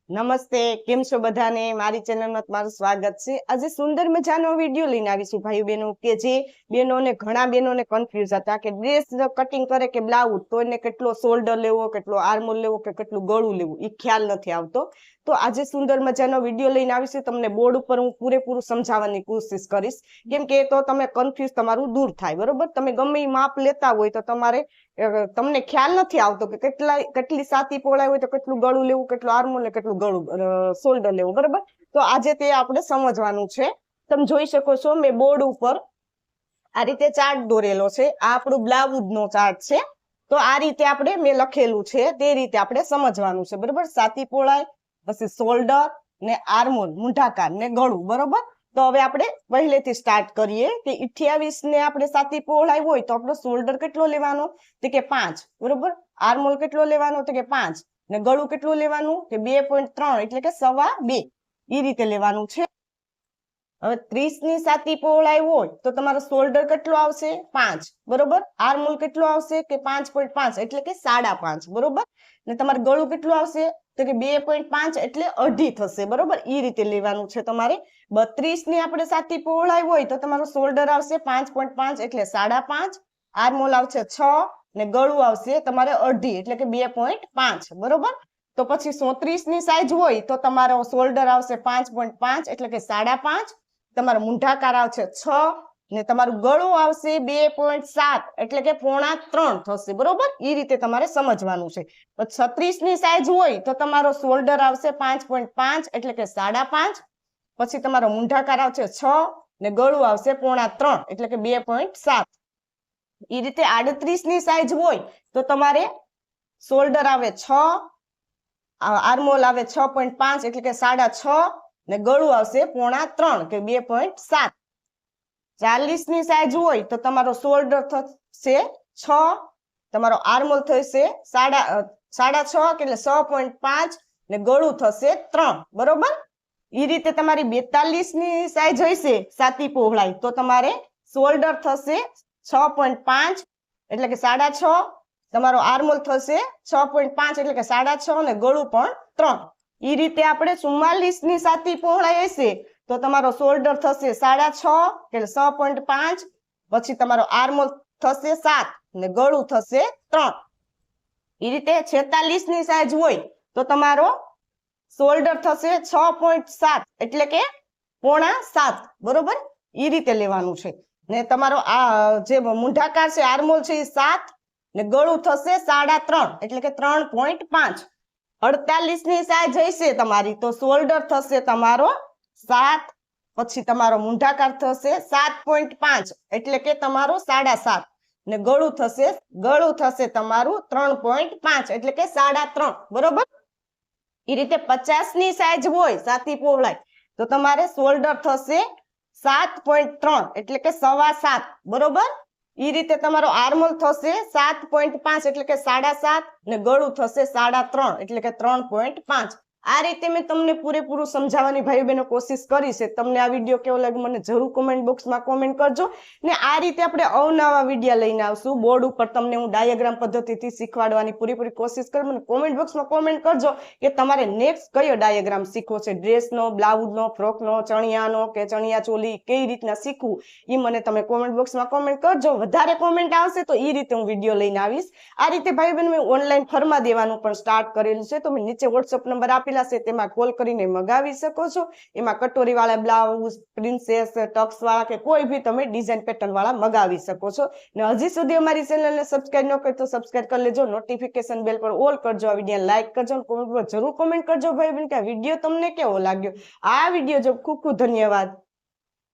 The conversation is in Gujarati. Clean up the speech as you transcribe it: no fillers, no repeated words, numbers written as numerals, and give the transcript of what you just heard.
નમસ્તે, કેમ છો બધાને? મારી ચેનલમાં તમારું સ્વાગત છે। આજે સુંદર મજાનો વિડીયો લઈને આવીશું ભાઈઓ બહેનો, કે જે બહેનોને ઘણા બહેનોને કન્ફ્યુઝ હતા કે ડ્રેસ કટિંગ કરે કે બ્લાઉઝ, તો એને કેટલો શોલ્ડર લેવો, કેટલો આર્મહોલ લેવો કે કેટલું ગળું લેવું એ ખ્યાલ નથી આવતો। તો આજે સુંદર મજાનો વિડીયો લઈને આવીશું। તમને બોર્ડ ઉપર હું પૂરેપૂરું સમજાવવાની કોશિશ કરીશ, કેમ કે તો તમે કન્ફ્યુઝ તમારું દૂર થાય, બરોબર? તમે ગમે એ માપ લેતા હોય તો તમને ખ્યાલ નથી આવતો કે કેટલી સાતી પહોળાઈ હોય તો કેટલું ગળું લેવું, કેટલું આર્મહોલ ને કેટલું ગળું શોલ્ડર લેવું, બરોબર? તો આજે તે આપણે સમજવાનું છે। તમે જોઈ શકો છો મેં બોર્ડ ઉપર આ રીતે ચાર્ટ દોરેલો છે। આ આપણું બ્લાઉઝ નો ચાર્ટ છે। તો આ રીતે આપણે મેં લખેલું છે તે રીતે આપણે સમજવાનું છે, બરોબર? સાતી પહોળાઈ, પછી શોલ્ડર ને આર્મહોલ, મૂંઢાકાર ને ગળું, બરોબર? તો હવે આપણે પહેલેથી સ્ટાર્ટ કરીએ કે 28 ને આપણે સાતી પહોળાઈ હોય તો આપણો શોલ્ડર કેટલો લેવાનો, તો કે 5, બરોબર? આર્મહોલ કેટલો લેવાનો, તો કે 5, ને ગળું કેટલું લેવાનું, કે 2.3 એટલે કે 2.25 એ રીતે લેવાનું છે। હવે 30 ની સાતી પહોળાઈ હોય તો તમારો શોલ્ડર કેટલો આવશે, 5, બરોબર? આર્મહોલ કેટલો આવશે, કે 5.5 એટલે કે 5.5, બરોબર? ને તમારે ગળું કેટલું આવશે, તો કે 2.5 એટલે અઢી થશે, બરોબર? એ રીતે લેવાનું છે તમારે। 32 ની આપણે સાતી પહોળાઈ હોય તો તમારો શોલ્ડર આવશે 5.5 એટલે 5.5, આર્મહોલ આવશે 6 ને ગળું આવશે તમારે અઢી એટલે કે 2.5, બરોબર? તો પછી 34 ની સાઈઝ હોય તો તમારો શોલ્ડર આવશે 5.5 એટલે કે 5.5, તમારો મૂંઢાકાર આવશે 6 ને તમારું ગળું આવશે 2.7 એટલે કે 2.75 થશે, બરોબર? એ રીતે તમારે સમજવાનું છે। 36 ની સાઈઝ હોય તો તમારો શોલ્ડર આવશે 5.5 એટલે કે 5.5, પછી તમારો મૂંઢાકાર આવશે 6 ને ગળું આવશે 2.75 એટલે કે 2.7। એ રીતે 38 ની સાઈઝ હોય તો તમારે શોલ્ડર આવે 6, આર્મહોલ આવે 6.5 એટલે કે 6.5 ને ગળું આવશે 2.75 કે 2.7। 40 ની સાઈઝ હોય તો તમારો શોલ્ડર થશે 6, તમારો આર્મહોલ થશે 6.5 એટલે 6.5 ને ગળું થશે 3, બરોબર? એ રીતે તમારી 42 ની સાઈઝ હશે સાતી પહોળાઈ તો તમારે શોલ્ડર થશે 6.5 એટલે કે 6.5, તમારો આર્મહોલ થશે 6.5 એટલે કે 6.5 ને ગળું પણ 3। એ રીતે આપણે 44 ની સાતી પહોળાઈ હશે તો તમારો શોલ્ડર થશે 6.5 એટલે 6.5, પછી તમારો આર્મહોલ થશે 7 ને ગળું થશે 3। એ રીતે 46 ની સાઈઝ હોય તો તમારો શોલ્ડર થશે 6.7 એટલે કે 6.75, બરોબર? એ રીતે લેવાનું છે। ને તમારો આ જે મૂંઢાકાર છે આર્મહોલ છે એ 7 ને ગળું થશે 3.5 એટલે કે 3.5। 48 ની સાઈઝ હશે તમારી તો શોલ્ડર થશે તમારો 7, પછી તમારો મૂંઢાકાર થશે 7.5 એટલે કે તમારો 7.5 ને ગળું થશે તમારું 3.5 એટલે કે 3.5, બરોબર? એ રીતે 50 ની સાઈઝ હોય સાતી પહોળાઈ તો તમારે શોલ્ડર થશે 7.3 એટલે કે 7.25, બરોબર? એ રીતે તમારો આર્મહોલ થશે 7.5 એટલે કે 7.5 ને ગળું થશે 3.5 એટલે કે 3.5। આ રીતે મેં તમને પૂરેપૂરું સમજાવવાની ભાઈ બહેનો કોશિશ કરી છે। તમને આ વિડીયો કેવો લાગ્યો મને જરૂર કોમેન્ટ બોક્સમાં કોમેન્ટ કરજો, ને આ રીતે આપણે અવનવા વિડીયો લઈને આવશું। બોર્ડ ઉપર તમને હું ડાયાગ્રામ પદ્ધતિથી શીખવાડવાની પૂરેપૂરી કોશિશ કરું। મને કોમેન્ટ બોક્સમાં કોમેન્ટ કરજો કે તમારે નેક્સ્ટ કયો ડાયાગ્રામ શીખવો છે, ડ્રેસનો, બ્લાઉઝનો, ફ્રોકનો, ચણિયાનો કે ચણિયા ચોલી કઈ રીતના શીખવું એ મને તમે કોમેન્ટ બોક્સમાં કોમેન્ટ કરજો। વધારે કોમેન્ટ આવશે તો એ રીતે હું વિડીયો લઈને આવીશ। આ રીતે ભાઈ બહેન મેં ઓનલાઈન ફરમા દેવાનું પણ સ્ટાર્ટ કરેલું છે, તો મેં નીચે વોટ્સઅપ નંબર આપેલા છે તેમાં કોલ કરીને મગાવી શકો છો। એમાં કટોરી વાળા બ્લાઉઝ, પ્રિન્સેસ, ટક્સ વાળા કે કોઈ બી તમે ડિઝાઇન પેટર્ન વાળા મગાવી શકો છો। ને હજી સુધી અમારી ચેનલને સબસ્ક્રાઇબ ન કરી તો સબસ્ક્રાઇબ કરી લેજો, નોટિફિકેશન બેલ પર ઓલ કરજો, આ વિડીયો લાઈક કરજો, કોમેન્ટ પર જરૂર કોમેન્ટ કરજો ભાઈ બહેન કે આ વિડીયો તમને કેવો લાગ્યો। આ વિડીયો જો ખૂબ ખૂબ ધન્યવાદ।